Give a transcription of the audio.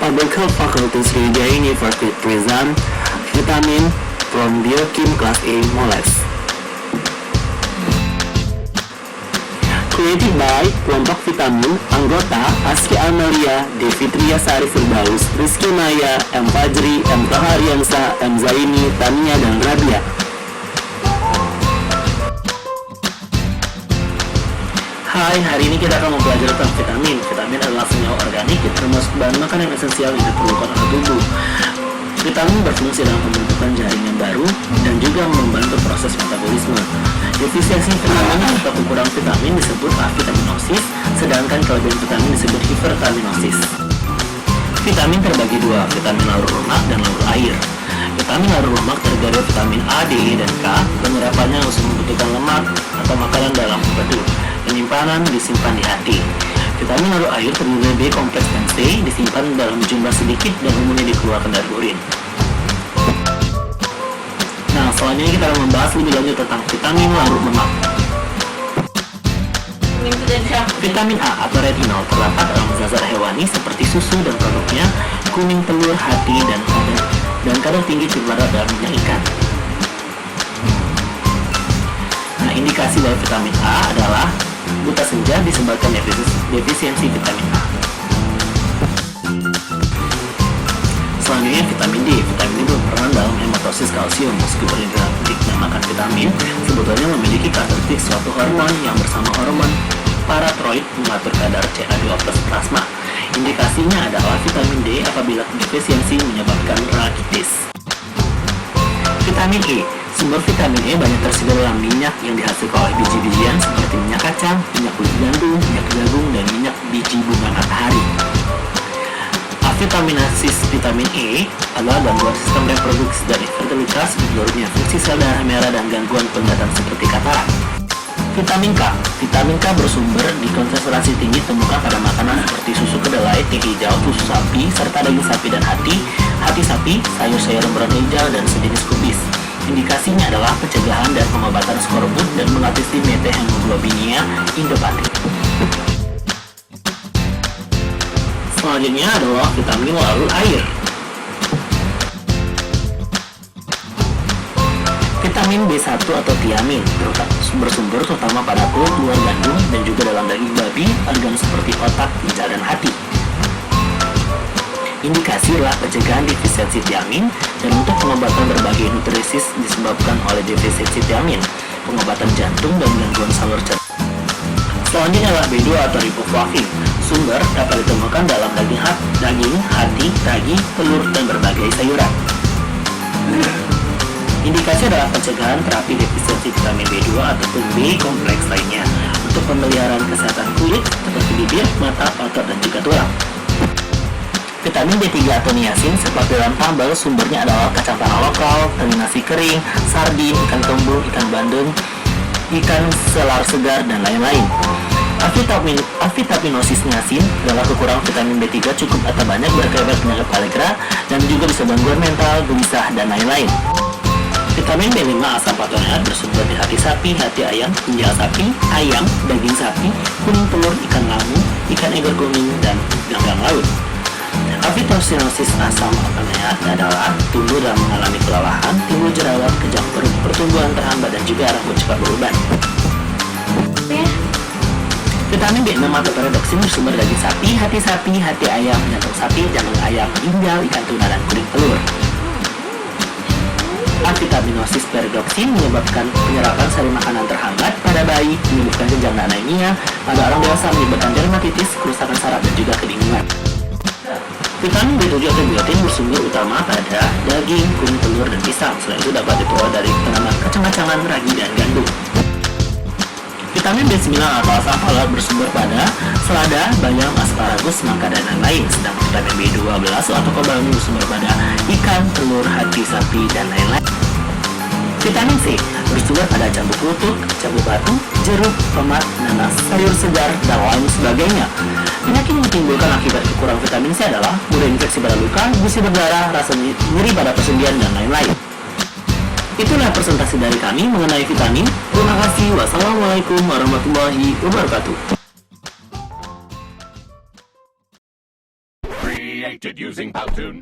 Public Health Faculty Sriwijaya University present vitamin from Biokim Class A Moles. Created by kelompok vitamin anggota Aski Amelia, Devitria Sari Firdaus, Rizky Maya, M. Fajri, M. Tohariansa, M. Zaini, Tania, dan Rabia. Hai, hari ini kita akan belajar tentang vitamin. Vitamin adalah senyawa organik yang termasuk bahan makanan yang esensial yang diperlukan oleh tubuh. Vitamin berfungsi dalam pembentukan jaringan baru dan juga membantu proses metabolisme. Defisiensi vitamin atau kekurangan vitamin disebut avitaminosis, sedangkan kelebihan vitamin disebut hipervitaminosis. Vitamin terbagi dua, vitamin larut lemak dan larut air. Vitamin larut lemak terdiri dari vitamin A, D, E, dan K. Penyerapannya harus membutuhkan lemak atau makanan dalam empedu. Penyimpanan disimpan di hati. Vitamin larut air terdiri dari B kompleks dan C, disimpan dalam jumlah sedikit dan umumnya dikeluarkan dari urin. Nah, selanjutnya kita akan membahas lebih lanjut tentang vitamin larut lemak. Vitamin A atau retinol terdapat dalam zat hewani seperti susu dan produknya, kuning telur, hati, dan kadar tinggi terdapat dalam minyak ikan. Nah, indikasi dari vitamin A adalah buta senja disebabkan defisiensi vitamin A. Selanjutnya vitamin D. Vitamin D berperan dalam hematosis kalsium. Meskipun tidak dinamakan vitamin, sebetulnya memiliki karakteristik suatu hormon yang bersama hormon paratroid mengatur kadar CA2+ plasma. Indikasinya adalah vitamin D apabila defisiensi menyebabkan rakitis. Vitamin E. Sumber vitamin E banyak tersedia dalam minyak yang dihasilkan oleh biji-bijian seperti minyak kacang, minyak kulit gandum, minyak jagung, dan minyak biji bunga matahari. Avitaminasis vitamin E adalah gangguan sistem reproduksi dan fertilitas, menurunnya fungsi sel darah merah, dan gangguan penglihatan seperti katarak. Vitamin K. Vitamin K bersumber di konsentrasi tinggi temukan pada makanan seperti susu kedelai, teh hijau, susu sapi, serta daging sapi dan hati sapi, sayur-sayuran berwarna hijau, dan sejenis kubis. Indikasinya adalah pencegahan dan pengobatan skorbut dan mengatasi metahemoglobinemia idiopati. Selanjutnya adalah vitamin larut air. Vitamin B1 atau tiamin bersumber terutama pada kulit luar gandum dan juga dalam daging babi, organ seperti otak, ginjal, dan hati. Indikasi adalah pencegahan defisiensi tiamin dan untuk pengobatan berbagai nutrisis disebabkan oleh defisiensi tiamin, pengobatan jantung, dan gangguan salur cerna. Selanjutnya adalah B2 atau riboflavin. Sumber dapat ditemukan dalam daging, hati, ragi, telur, dan berbagai sayuran. Indikasi adalah pencegahan terapi defisiensi vitamin B2 ataupun B kompleks lainnya untuk pemeliharaan kesehatan kulit seperti bibir, mata, otot, dan juga tulang. Vitamin B3 atau niacin seperti dalam tambal, sumbernya adalah kacang tanah lokal, teri nasi kering, sardin, ikan kembung, ikan bandeng, ikan selar segar, dan lain-lain. Avitaminosis niacin adalah kekurangan vitamin B3 cukup atau banyak berakibat penyakit allegra dan juga bisa gangguan mental, gelisah, dan lain-lain. Vitamin B5 asam patoneat bersumber di hati sapi, hati ayam, ginjal sapi, ayam, daging sapi, kuning telur, ikan lammu, ikan eger kuning, dan ganggang laut. Avitaminosis asam patoneat adalah tubuh dalam mengalami kelelahan, timbul jerawat, kejang perut, pertumbuhan terhambat, dan juga rambut cepat beruban. Vitamin B6 atau perodoksin bersumber dari sapi, hati ayam, jantung sapi, jantung ayam, ginjal, ikan tuna, dan kuning telur. Avitaminosis perodoksin menyebabkan penyerapan sari makanan terhambat pada bayi, menyebabkan jenjang anemia, pada orang dewasa menyebabkan dermatitis, kerusakan saraf, dan juga kebingungan. Vitamin B7 atau biotin bersumber utama pada daging, kuning telur, dan pisang. Selain itu dapat diperoleh dari tanaman kacang-kacangan, ragi, dan gandum. Vitamin B9 atau asam folat bersumber pada selada, bayam, asparagus, semangka, dan lain-lain. Sedangkan vitamin B12 atau kobalamin bersumber pada ikan, telur, hati sapi, dan lain-lain. Vitamin C bersumber pada jambu klutuk, jambu batu, jeruk, tomat, nanas, sayur segar, dan lain sebagainya. Penyakit yang ditimbulkan akibat kekurangan vitamin C adalah mudah infeksi pada luka, gusi berdarah, rasa nyeri pada persendian, dan lain-lain. Itulah presentasi dari kami mengenai vitamin. Terima kasih. Wassalamualaikum warahmatullahi wabarakatuh. created using Powtoon.